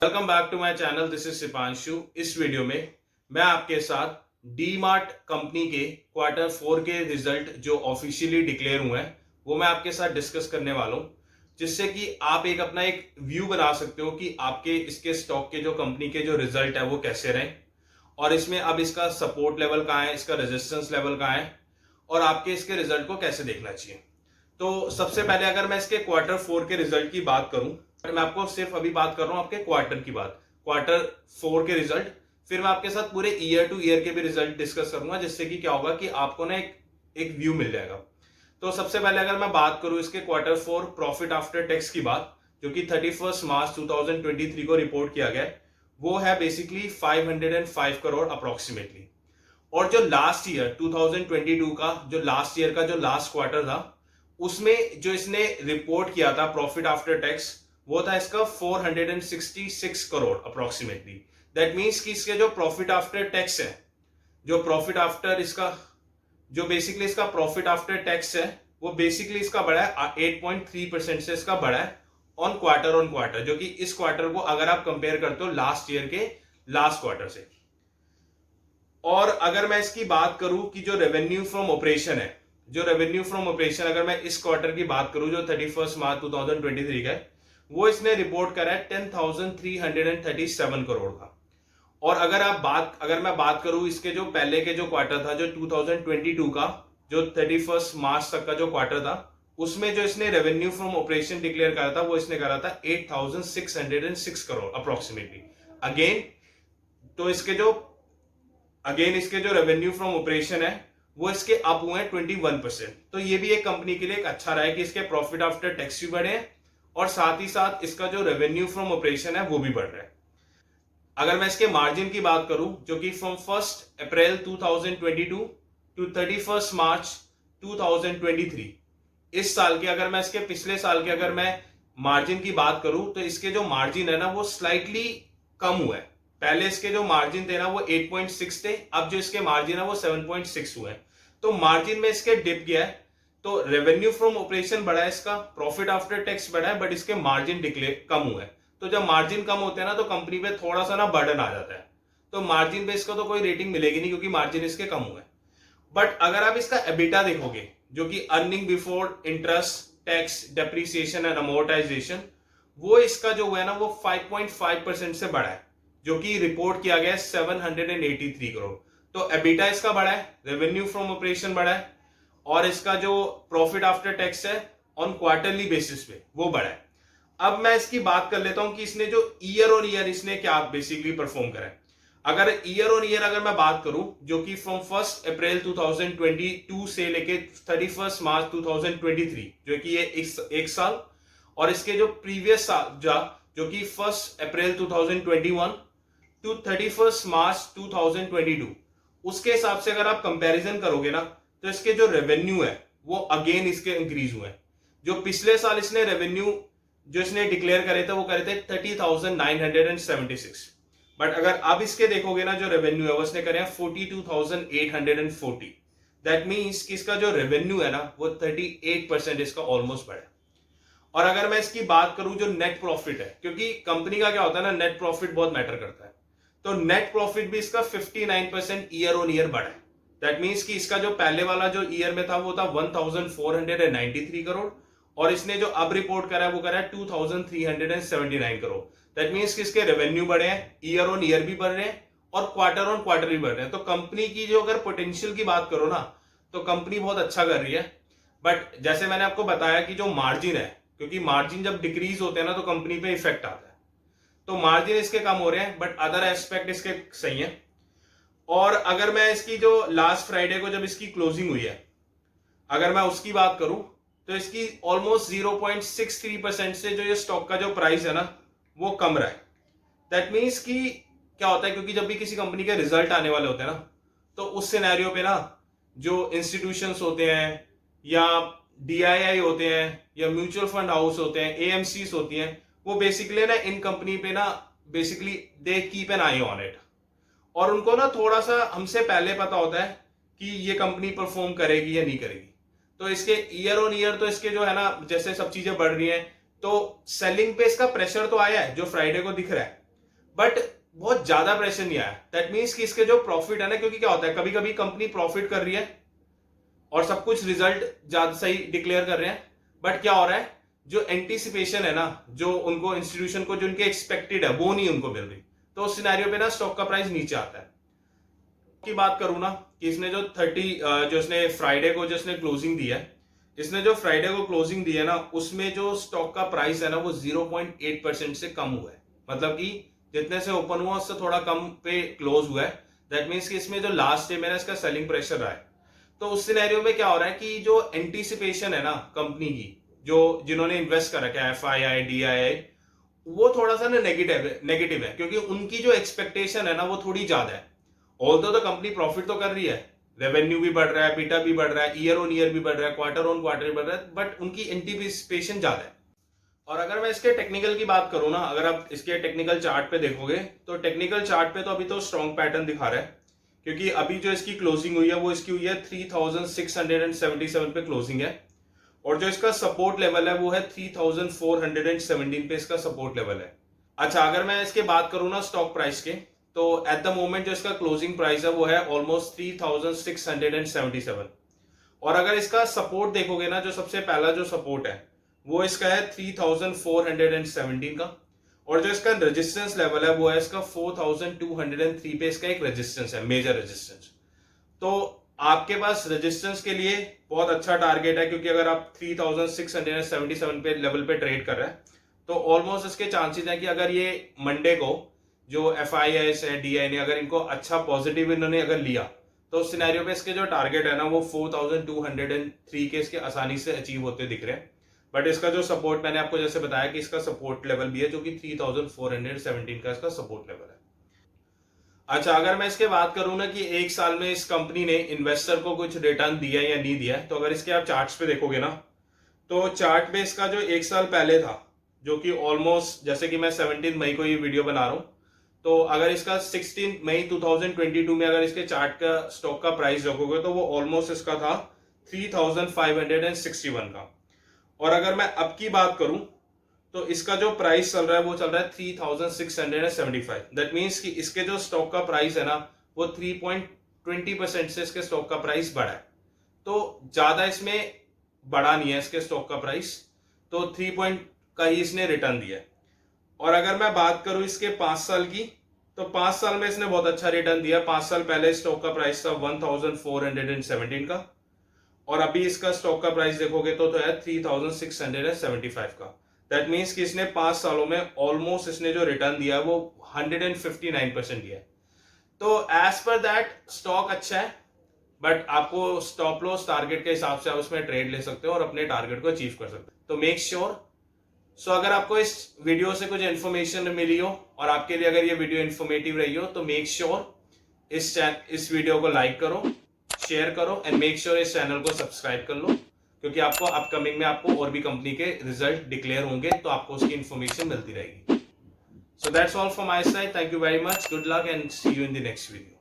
Welcome back to my channel. This is Sipanshu. इस video में मैं आपके साथ डी मार्ट कंपनी के क्वार्टर 4 के रिजल्ट जो ऑफिशियली डिक्लेयर हुए हैं वो मैं आपके साथ डिस्कस करने वाला हूं, जिससे कि आप अपना एक व्यू बना सकते हो कि आपके इसके स्टॉक के जो कंपनी के जो रिजल्ट है वो कैसे रहे और इसमें अब इसका सपोर्ट लेवल कहाँ है, इसका रेजिस्टेंस लेवल कहाँ है और आपके इसके रिजल्ट को कैसे देखना चाहिए। तो सबसे पहले अगर मैं इसके क्वार्टर 4 के रिजल्ट की बात करूं, मैं आपको सिर्फ अभी बात कर रहा हूं आपके क्वार्टर की बात, क्वार्टर 4 के रिजल्ट। फिर मैं आपके साथ पूरे ईयर टू ईयर के भी रिजल्ट डिस्कस करूंगा, जिससे कि क्या होगा कि आपको ना एक व्यू मिल जाएगा। तो सबसे पहले अगर मैं बात करूं इसके क्वार्टर 4 प्रॉफिट आफ्टर टैक्स की बात, जो कि 31 मार्च 2023 को रिपोर्ट किया गया, वो है बेसिकली 505 करोड़ अप्रोक्सीमेटली। और जो लास्ट ईयर 2022 का जो लास्ट ईयर का जो लास्ट क्वार्टर था, उसमें जो इसने रिपोर्ट किया था प्रॉफिट आफ्टर टैक्स, वो था इसका 466 करोड़ अप्रोक्सीमेटली। दैट मींस कि इसके जो प्रॉफिट आफ्टर टैक्स है, जो प्रॉफिट आफ्टर इसका जो बेसिकली इसका प्रॉफिट आफ्टर टैक्स है, वो बेसिकली इसका बढ़ा है 8.3% से इसका बढ़ा है ऑन क्वार्टर, जो कि इस क्वार्टर को अगर आप कंपेयर करते हो लास्ट ईयर के लास्ट क्वार्टर से। और अगर मैं इसकी बात करूं कि जो रेवेन्यू फ्रॉम ऑपरेशन है, जो रेवेन्यू फ्रॉम ऑपरेशन अगर मैं इस क्वार्टर की बात करूं जो 31 मार्च 2023 का है, वो इसने रिपोर्ट करा है 10,337 करोड़ का। और अगर मैं बात करूं इसके जो पहले के जो क्वार्टर था, जो 2022 का जो 31 मार्च तक का जो क्वार्टर था, उसमें जो इसने रेवेन्यू फ्रॉम ऑपरेशन डिक्लेयर करा था, वो इसने करा था 8,606 करोड़ अप्रोक्सीमेटली। अगेन तो इसके जो रेवेन्यू फ्रॉम ऑपरेशन है वो इसके अप हुए हैं 21%। तो ये भी एक कंपनी के लिए एक अच्छा रहा है कि इसके प्रॉफिट आफ्टर टैक्स भी बढ़े हैं और साथ ही साथ इसका जो रेवेन्यू फ्रॉम ऑपरेशन है वो भी बढ़ रहा है। अगर मैं इसके मार्जिन की बात करूं, जो कि फ्रॉम 1 अप्रैल 2022 टू 31 मार्च 2023, इस साल के अगर मैं इसके पिछले साल के अगर मैं मार्जिन की बात करूं, तो इसके जो मार्जिन है ना वो स्लाइटली कम हुआ है। पहले इसके जो मार्जिन थे ना वो 8.6 थे, अब जो इसके मार्जिन है वो 7.6 हुए हैं। तो मार्जिन में इसके डिप गया है। तो रेवेन्यू फ्रॉम ऑपरेशन बढ़ा है, इसका प्रॉफिट आफ्टर टैक्स बढ़ा है, बट इसके मार्जिन डिक्लेयर कम हुआ है। तो जब मार्जिन कम होते हैं ना, तो कंपनी पे थोड़ा सा ना बर्डन आ जाता है। तो मार्जिन पे इसका तो कोई रेटिंग मिलेगी नहीं, क्योंकि मार्जिन इसके कम हुए हैं। बट अगर आप इसका एबिटा देखोगे, जो कि earning before interest tax depreciation and amortisation, वो इसका जो हुआ है ना वो 5.5% से बढ़ा है, जो कि रिपोर्ट किया गया है 783 करोड़। तो एबिटा इसका बढ़ा है, रेवेन्यू फ्रॉम ऑपरेशन बढ़ा है, और इसका जो प्रॉफिट आफ्टर टैक्स है ऑन क्वार्टरली बेसिस पे वो बढ़ा है। अब मैं इसकी बात कर लेता हूं कि इसने जो ईयर ऑन ईयर इसने क्या बेसिकली परफॉर्म करा है। अगर ईयर ऑन ईयर अगर मैं बात करूं, जो कि फ्रॉम 1 अप्रैल 2022 से लेके 31 मार्च 2023, जो कि ये एक साल, और इसके जो प्रीवियस साल जो कि 1 अप्रैल 2021 टू 31 मार्च 2022, उसके हिसाब से अगर आप कंपैरिजन करोगे ना, तो इसके जो रेवेन्यू है वो अगेन इसके इंक्रीज हुए हैं। जो पिछले साल इसने रेवेन्यू जो इसने डिक्लेयर करे थे वो करे थे 30,976, बट अगर अब इसके देखोगे ना जो रेवेन्यू है वो इसने करे हैं 42,840। दैट मीन्स कि इसका जो रेवेन्यू है ना वो 38% इसका ऑलमोस्ट बढ़ा है। और अगर मैं इसकी बात करूं जो नेट प्रॉफिट है, क्योंकि कंपनी का क्या होता है ना, नेट प्रॉफिट बहुत मैटर करता है, तो नेट प्रॉफिट भी इसका 59% ईयर ऑन ईयर बढ़ा है। दैट मीन्स कि इसका जो पहले वाला जो ईयर में था वो था 1,493 करोड़, और इसने जो अब रिपोर्ट करा है वो करा है 2,379 करोड़। दैट मीन्स कि इसके रेवेन्यू बढ़े हैं, ईयर ऑन ईयर भी बढ़ रहे हैं और क्वार्टर ऑन क्वार्टर भी बढ़ रहे हैं। तो कंपनी की जो अगर पोटेंशियल की बात करो ना, तो कंपनी बहुत अच्छा कर रही है। बट जैसे मैंने आपको बताया कि जो मार्जिन है, क्योंकि मार्जिन जब डिक्रीज होते हैं ना तो कंपनी पे इफेक्ट आता है, तो मार्जिन इसके कम हो रहे हैं, बट अदर एस्पेक्ट इसके सही है। और अगर मैं इसकी जो लास्ट फ्राइडे को जब इसकी क्लोजिंग हुई है, अगर मैं उसकी बात करूं, तो इसकी ऑलमोस्ट 0.63% से जो ये स्टॉक का जो प्राइस है ना वो कम रहा है। दैट मीन्स कि क्या होता है, क्योंकि जब भी किसी कंपनी के रिजल्ट आने वाले होते हैं ना, तो उस सिनेरियो पे ना जो इंस्टीट्यूशंस होते हैं या डीआईआई होते हैं या म्यूचुअल फंड हाउस होते हैं, एएमसीज होती हैं, वो बेसिकली ना इन कंपनी पे ना basically they keep an I on it, और उनको ना थोड़ा सा हमसे पहले पता होता है कि ये कंपनी परफॉर्म करेगी या नहीं करेगी। तो इसके ईयर ऑन ईयर तो इसके जो है ना, जैसे सब चीजें बढ़ रही हैं, तो सेलिंग पे इसका प्रेशर तो आया है जो फ्राइडे को दिख रहा है, बट बहुत ज्यादा प्रेशर नहीं आया। दैट मीन्स कि इसके जो प्रॉफिट है ना, क्योंकि क्या होता है कभी कभी कंपनी प्रॉफिट कर रही है और सब कुछ रिजल्ट ज्यादा सही डिक्लेयर कर रहे हैं, बट क्या हो रहा है जो एंटीसिपेशन है ना, जो उनको इंस्टीट्यूशन को जो उनके एक्सपेक्टेड है वो नहीं उनको मिल रही, तो उस सिनेरियो पे ना स्टॉक का प्राइस नीचे आता है। की बात करूं ना कि इसने जो 30 जो इसने फ्राइडे को जो इसने क्लोजिंग दी है, इसने जो फ्राइडे को क्लोजिंग दी है ना, उसमें जो स्टॉक का प्राइस है ना वो 0.8% से कम हुआ है। मतलब कि जितने से ओपन हुआ उससे थोड़ा कम पे क्लोज हुआ है। दैट मीन्स कि इसमें जो लास्ट डे में ना इसका सेलिंग प्रेशर रहा है। तो उस सिनेरियो में क्या हो रहा है कि जो एंटीसिपेशन है ना कंपनी की, जो जिन्होंने इन्वेस्ट कर रखा है FII DII, वो थोड़ा सा ना नेगेटिव है, क्योंकि उनकी जो एक्सपेक्टेशन है ना वो थोड़ी ज्यादा है। ऑल्दो द कंपनी प्रॉफिट तो कर रही है, रेवेन्यू भी बढ़ रहा है, बीटा भी बढ़ रहा है, ईयर ऑन ईयर भी बढ़ रहा है, क्वार्टर ऑन क्वार्टर भी बढ़ रहा है, बट उनकी एंटीसिपेशन ज्यादा है। और अगर मैं इसके टेक्निकल की बात करूं ना, अगर आप इसके टेक्निकल चार्ट पे देखोगे तो टेक्निकल चार्ट पे तो अभी तो स्ट्रॉन्ग पैटर्न दिखा रहा है, क्योंकि अभी जो इसकी क्लोजिंग हुई है वो इसकी हुई है 3677 पे क्लोजिंग है, और जो इसका सपोर्ट लेवल है वो है 3417 पे इसका सपोर्ट लेवल है। अच्छा, अगर मैं इसके बात करूं ना स्टॉक प्राइस के, तो एट द मोमेंट जो इसका क्लोजिंग प्राइस है वो है ऑलमोस्ट 3677, और अगर इसका सपोर्ट देखोगे ना, जो सबसे पहला जो सपोर्ट है वो इसका है 3417 का, और जो इसका रेजिस्टेंस लेवल है वो है इसका 4203 पे इसका एक रेजिस्टेंस है, मेजर रेजिस्टेंस। तो आपके पास रेजिस्टेंस के लिए बहुत अच्छा टारगेट है, क्योंकि अगर आप 3677 पे लेवल पे ट्रेड कर रहे हैं तो ऑलमोस्ट इसके चांसेस है कि अगर ये मंडे को जो FIIs है DI ने अगर इनको अच्छा पॉजिटिव इन्होंने अगर लिया, तो उस सिनेरियो पे इसके जो टारगेट है ना वो 4203 के इसके आसानी से अचीव होते दिख रहे हैं। बट इसका जो सपोर्ट मैंने आपको जैसे बताया कि इसका सपोर्ट लेवल भी है जो कि 3417 का इसका सपोर्ट लेवल है। अच्छा, अगर मैं इसके बात करूं ना कि एक साल में इस कंपनी ने इन्वेस्टर को कुछ रिटर्न दिया या नहीं दिया, तो अगर इसके आप चार्ट्स पे देखोगे ना, तो चार्ट पे इसका जो एक साल पहले था, जो कि ऑलमोस्ट जैसे कि मैं 17 मई को ये वीडियो बना रहा हूं, तो अगर इसका 16 मई 2022 में अगर इसके चार्ट का स्टॉक का प्राइस देखोगे तो वो ऑलमोस्ट इसका था 3561 का। और अगर मैं अब की बात करूं तो इसका जो प्राइस चल रहा है वो चल रहा है 3675। दैट मीन्स कि इसके जो स्टॉक का प्राइस है ना वो 3.20% से इसके स्टॉक का प्राइस बढ़ा है। तो ज्यादा इसमें बढ़ा नहीं है इसके स्टॉक का प्राइस, तो 3 पॉइंट का ही इसने रिटर्न दिया है। और अगर मैं बात करूं इसके 5 साल की, तो 5 साल में इसने बहुत अच्छा रिटर्न दिया। 5 साल पहले स्टॉक का प्राइस था 1417 का, और अभी इसका स्टॉक का प्राइस देखोगे तो है 3675 का। दैट मीन्स कि इसने 5 सालों में ऑलमोस्ट इसने जो रिटर्न दिया है वो 159% दिया है। तो एज पर दैट स्टॉक अच्छा है, बट आपको स्टॉप लॉस टारगेट के हिसाब से आप उसमें ट्रेड ले सकते हो और अपने टारगेट को अचीव कर सकते हो। तो मेक श्योर अगर आपको इस वीडियो से कुछ इन्फॉर्मेशन मिली हो और आपके लिए अगर ये वीडियो इन्फॉर्मेटिव रही हो, तो मेक श्योर इस वीडियो को लाइक करो, शेयर करो, एंड मेक श्योर इस चैनल को सब्सक्राइब कर लो, क्योंकि आपको अपकमिंग में आपको और भी कंपनी के रिजल्ट डिक्लेयर होंगे तो आपको उसकी इन्फॉर्मेशन मिलती रहेगी। So that's all from my side. Thank you very much, good luck and see you in the next video.